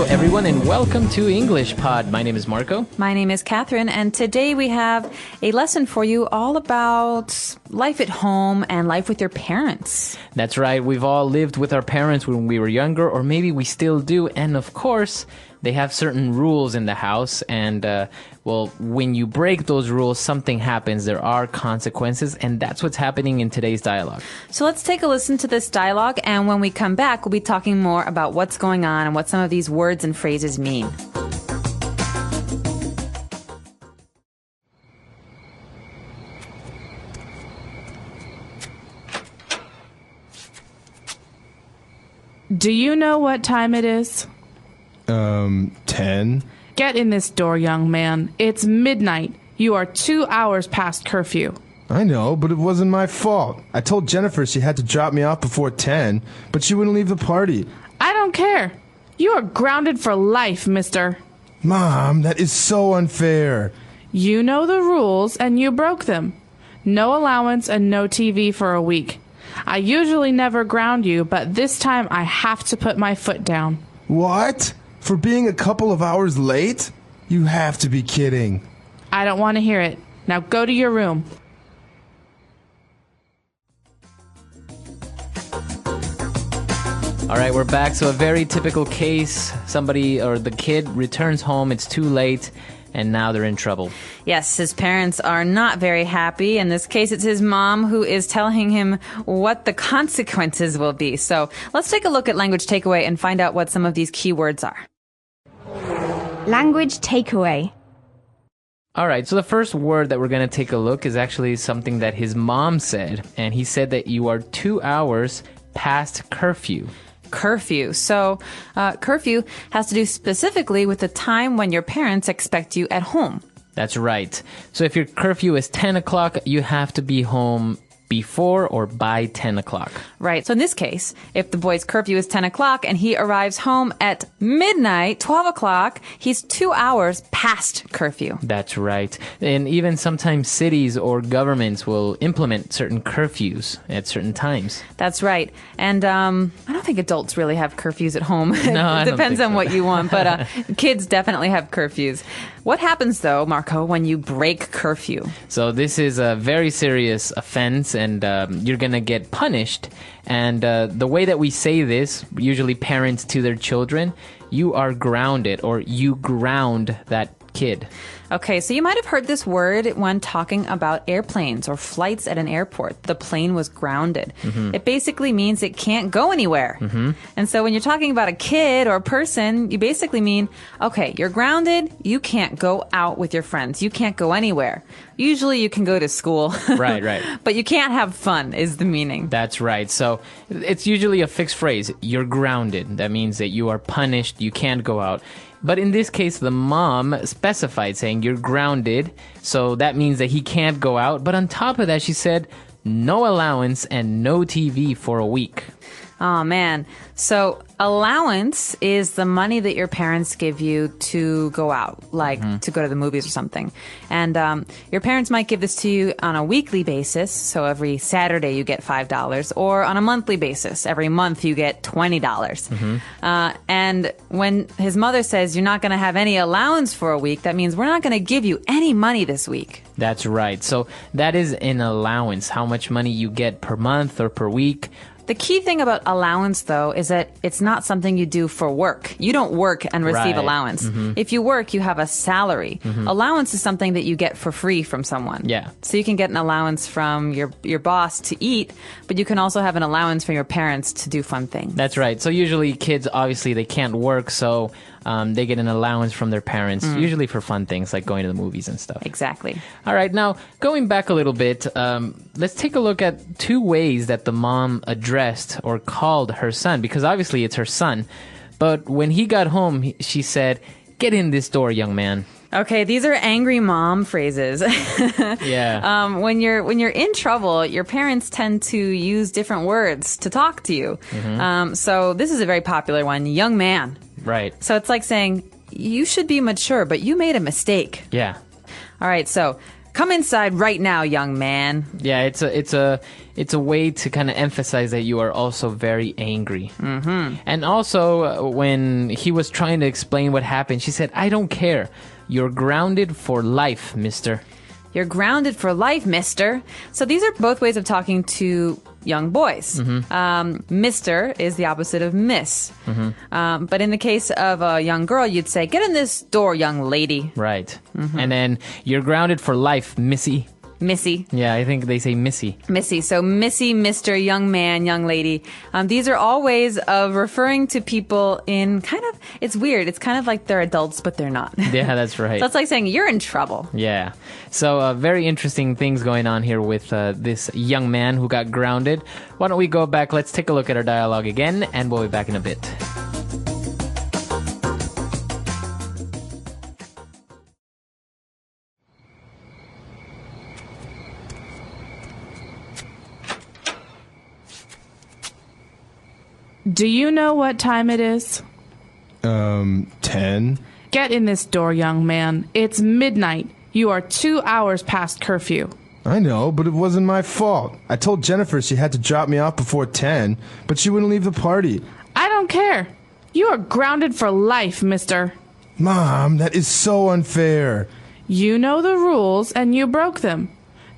Hello, everyone, and welcome to English Pod. My name is Marco. My name is Catherine, and today we have a lesson for you all about life at home and life with your parents. That's right. We've all lived with our parents when we were younger, or maybe we still do. And of course, they have certain rules in the house. And, when you break those rules, something happens. There are consequences. And that's what's happening in today's dialogue. So let's take a listen to this dialogue. And when we come back, we'll be talking more about what's going on and what some of these words and phrases mean. Do you know what time it is? 10. Get in this door, young man. It's midnight. You are 2 hours past curfew. I know, but it wasn't my fault. I told Jennifer she had to drop me off before 10, but she wouldn't leave the party. I don't care. You are grounded for life, mister. Mom, that is so unfair. You know the rules, and you broke them. No allowance and no TV for a week. I usually never ground you, but this time I have to put my foot down. What? For being a couple of hours late? You have to be kidding. I don't want to hear it. Now go to your room. All right, we're back. So a very typical case. Somebody or the kid returns home. It's too late. And now they're in trouble. Yes, his parents are not very happy. In this case, it's his mom who is telling him what the consequences will be. So let's take a look at language takeaway and find out what some of these key words are. Language takeaway. All right, so the first word that we're going to take a look is actually something that his mom said. And he said that you are 2 hours past curfew. Curfew. So curfew has to do specifically with the time when your parents expect you at home. That's right. So if your curfew is 10 o'clock, you have to be home before or by 10 o'clock. Right. So in this case, if the boy's curfew is 10 o'clock and he arrives home at midnight, 12 o'clock, he's 2 hours past curfew. That's right. And even sometimes cities or governments will implement certain curfews at certain times. That's right. And I don't think adults really have curfews at home. No, It depends on what you want, but kids definitely have curfews. What happens, though, Marco, when you break curfew? So this is a very serious offense, and you're going to get punished. And the way that we say this, usually parents to their children, you are grounded, or you ground that kid. Okay, so you might have heard this word when talking about airplanes or flights at an airport. The plane was grounded. Mm-hmm. It basically means it can't go anywhere. Mm-hmm. And so when you're talking about a kid or a person, you basically mean, okay, you're grounded, you can't go out with your friends, you can't go anywhere. Usually you can go to school. Right. But you can't have fun is the meaning. That's right. So it's usually a fixed phrase. You're grounded. That means that you are punished, you can't go out. But in this case, the mom specified saying you're grounded, so that means that he can't go out. But on top of that, she said no allowance and no TV for a week. Oh, man. So allowance is the money that your parents give you to go out, like to go to the movies or something. And your parents might give this to you on a weekly basis. So every Saturday you get $5, or on a monthly basis. Every month you get $20. Mm-hmm. And when his mother says you're not going to have any allowance for a week, that means we're not going to give you any money this week. That's right. So that is an allowance, how much money you get per month or per week. The key thing about allowance, though, is that it's not something you do for work. You don't work and receive allowance. Mm-hmm. If you work, you have a salary. Mm-hmm. Allowance is something that you get for free from someone. Yeah. So you can get an allowance from your boss to eat, but you can also have an allowance from your parents to do fun things. That's right. So usually kids, obviously, they can't work, so they get an allowance from their parents, usually for fun things like going to the movies and stuff. Exactly. All right, now going back a little bit, let's take a look at 2 ways that the mom addressed or called her son, because obviously it's her son. But when he got home, she said, "Get in this door, young man." Okay, these are angry mom phrases. Yeah. When you're in trouble, your parents tend to use different words to talk to you. Mm-hmm. So this is a very popular one, young man. Right. So it's like saying, you should be mature, but you made a mistake. Yeah. All right, so Come inside right now, young man. Yeah, it's a way to kind of emphasize that you are also very angry. Mm-hmm. And also, when he was trying to explain what happened, she said, "I don't care. You're grounded for life, mister." You're grounded for life, mister. So these are both ways of talking to young boys. Mister is the opposite of miss. But in the case of a young girl, you'd say, "Get in this door, young lady." Right. And then, "You're grounded for life, missy." Missy. Yeah, I think they say missy. Missy. So Missy, Mr., young man, young lady. These are all ways of referring to people in kind of, it's weird. It's kind of like they're adults, but they're not. Yeah, that's right. So it's like saying you're in trouble. Yeah. So very interesting things going on here with this young man who got grounded. Why don't we go back? Let's take a look at our dialogue again, and we'll be back in a bit. Do you know what time it is? 10? Get in this door, young man. It's midnight. You are 2 hours past curfew. I know, but it wasn't my fault. I told Jennifer she had to drop me off before 10, but she wouldn't leave the party. I don't care. You are grounded for life, mister. Mom, that is so unfair. You know the rules, and you broke them.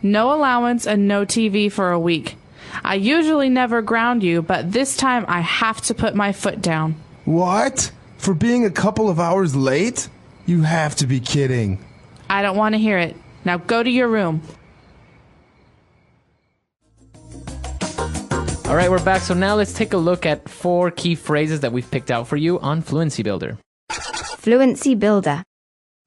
No allowance and no TV for a week. I usually never ground you, but this time I have to put my foot down. What? For being a couple of hours late? You have to be kidding. I don't want to hear it. Now go to your room. All right, we're back. So now let's take a look at 4 key phrases that we've picked out for you on Fluency Builder. Fluency Builder.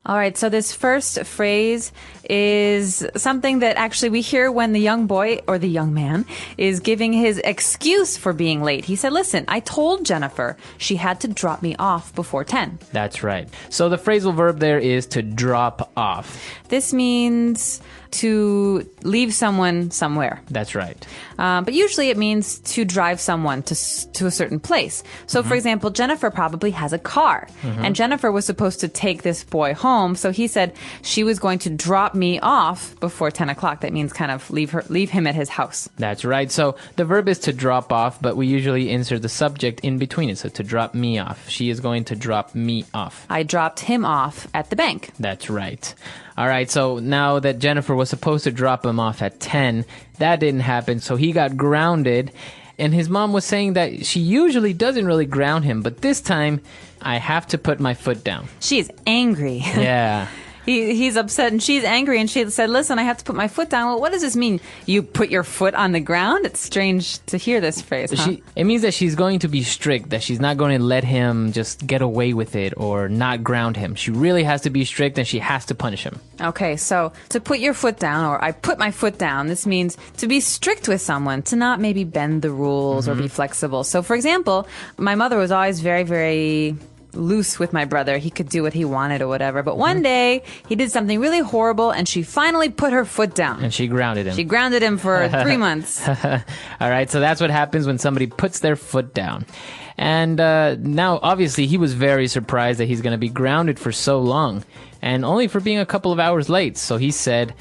All right, so this first phrase is something that actually we hear when the young boy or the young man is giving his excuse for being late. He said, "Listen, I told Jennifer she had to drop me off before 10. That's right. So the phrasal verb there is to drop off. This means to leave someone somewhere. That's right. But usually it means to drive someone to a certain place. So, for example, Jennifer probably has a car. And Jennifer was supposed to take this boy home. So he said she was going to drop me off before 10 o'clock. That means kind of leave him at his house. That's right. So the verb is to drop off, but we usually insert the subject in between it. So to drop me off. She is going to drop me off. I dropped him off at the bank. That's right. All right, so now that Jennifer was supposed to drop him off at 10, that didn't happen, so he got grounded. And his mom was saying that she usually doesn't really ground him, but this time, I have to put my foot down. She's angry. Yeah. He's upset and she's angry and she said, "Listen, I have to put my foot down." Well, what does this mean? You put your foot on the ground? It's strange to hear this phrase, huh? It means that she's going to be strict, that she's not going to let him just get away with it or not ground him. She really has to be strict and she has to punish him. Okay, so to put your foot down, or I put my foot down, this means to be strict with someone, to not maybe bend the rules or be flexible. So, for example, my mother was always very, very loose with my brother. He could do what he wanted or whatever. But one day, he did something really horrible, and she finally put her foot down. And she grounded him. She grounded him for 3 months. All right, so that's what happens when somebody puts their foot down. And now, obviously, he was very surprised that he's going to be grounded for so long, and only for being a couple of hours late. So he said,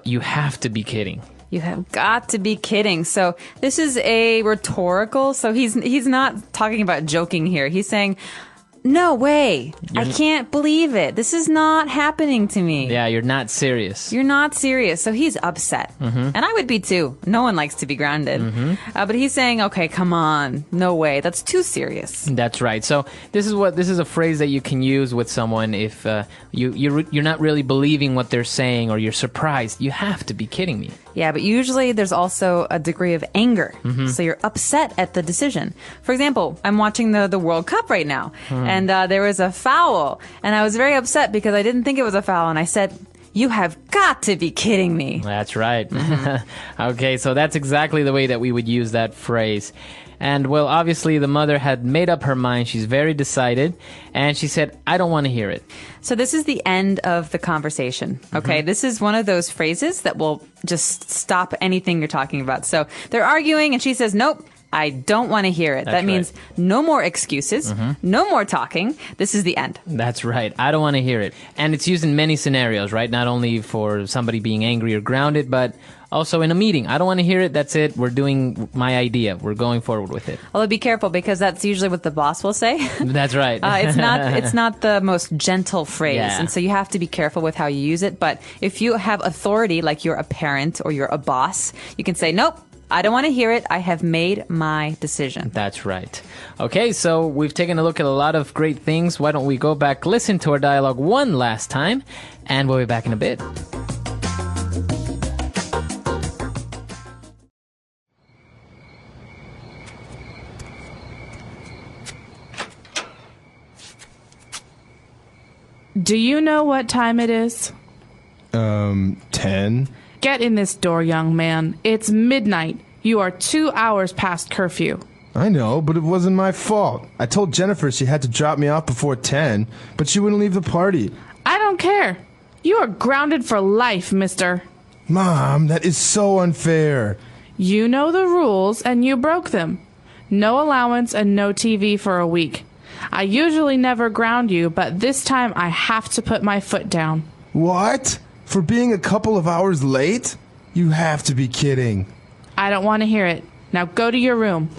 "You have to be kidding." You have got to be kidding. So this is a rhetorical. So he's not talking about joking here. He's saying, "No way. I can't believe it. This is not happening to me." Yeah, you're not serious. You're not serious. So he's upset. And I would be too. No one likes to be grounded. But he's saying, "Okay, come on. No way. That's too serious." That's right. So this is a phrase that you can use with someone if you're not really believing what they're saying or you're surprised. You have to be kidding me. Yeah, but usually there's also a degree of anger. So you're upset at the decision. For example, I'm watching the World Cup right now, and there was a foul, and I was very upset because I didn't think it was a foul, and I said, "You have got to be kidding me." That's right. Okay, so that's exactly the way that we would use that phrase. And, well, obviously the mother had made up her mind. She's very decided. And she said, "I don't want to hear it." So this is the end of the conversation. Okay, this is one of those phrases that will just stop anything you're talking about. So they're arguing and she says, "Nope, I don't want to hear it. That's That means no more excuses, no more talking. This is the end. That's right. I don't want to hear it. And it's used in many scenarios, right? Not only for somebody being angry or grounded, but also in a meeting. I don't want to hear it. That's it. We're doing my idea. We're going forward with it. Although be careful because that's usually what the boss will say. That's right. It's not the most gentle phrase. Yeah. And so you have to be careful with how you use it. But if you have authority, like you're a parent or you're a boss, you can say, nope, I don't want to hear it. I have made my decision. That's right. Okay, so we've taken a look at a lot of great things. Why don't we go back, listen to our dialogue one last time, and we'll be back in a bit. Do you know what time it is? 10? Get in this door, young man. It's midnight. You are 2 hours past curfew. I know, but it wasn't my fault. I told Jennifer she had to drop me off before 10, but she wouldn't leave the party. I don't care. You are grounded for life, mister. Mom, that is so unfair. You know the rules, and you broke them. No allowance and no TV for a week. I usually never ground you, but this time I have to put my foot down. What? For being a couple of hours late? You have to be kidding. I don't want to hear it. Now go to your room.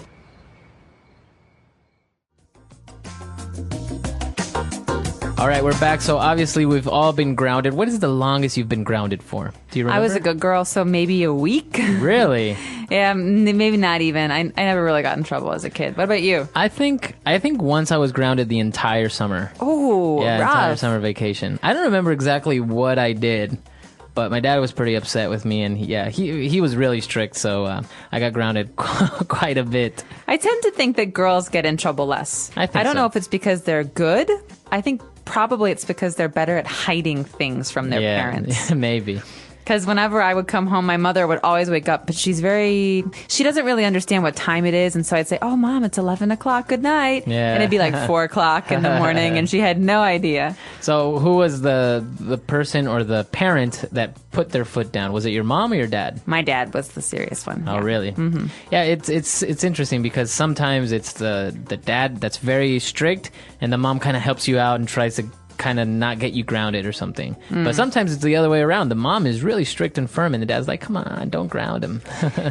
All right, we're back. So obviously we've all been grounded. What is the longest you've been grounded for? Do you remember? I was a good girl, so maybe a week. Really? Yeah, maybe not even. I never really got in trouble as a kid. What about you? I think once I was grounded the entire summer. Oh, Yeah, rough. entire summer vacation. I don't remember exactly what I did, but my dad was pretty upset with me, and he was really strict, so I got grounded quite a bit. I tend to think that girls get in trouble less. I think don't so. know if it's because they're good. I think probably it's because they're better at hiding things from their parents. Maybe. Because whenever I would come home, my mother would always wake up, but she doesn't really understand what time it is. And so I'd say, oh, Mom, it's 11 o'clock. Good night. Yeah. And it'd be like 4 o'clock in the morning, and she had no idea. So who was the person or the parent that put their foot down? Was it your mom or your dad? My dad was the serious one. Oh, yeah. really? Mm-hmm. Yeah, it's interesting because sometimes it's the dad that's very strict, and the mom kind of helps you out and tries to kind of not get you grounded or something. But sometimes it's the other way around. The mom is really strict and firm, and the dad's like, come on, don't ground him.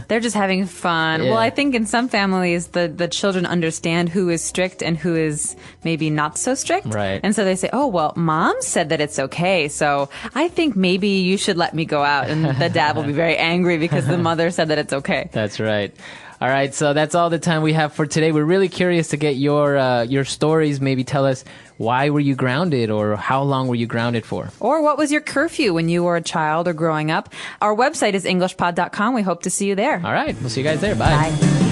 They're just having fun. Yeah. Well, I think in some families, the children understand who is strict and who is maybe not so strict. Right. And so they say, oh, well, Mom said that it's okay, so I think maybe you should let me go out. And the dad will be very angry because the mother said that it's okay. That's right. All right, so that's all the time we have for today. We're really curious to get your stories. Maybe tell us, why were you grounded, or how long were you grounded for? Or what was your curfew when you were a child or growing up? Our website is EnglishPod.com. We hope to see you there. All right, we'll see you guys there. Bye. Bye.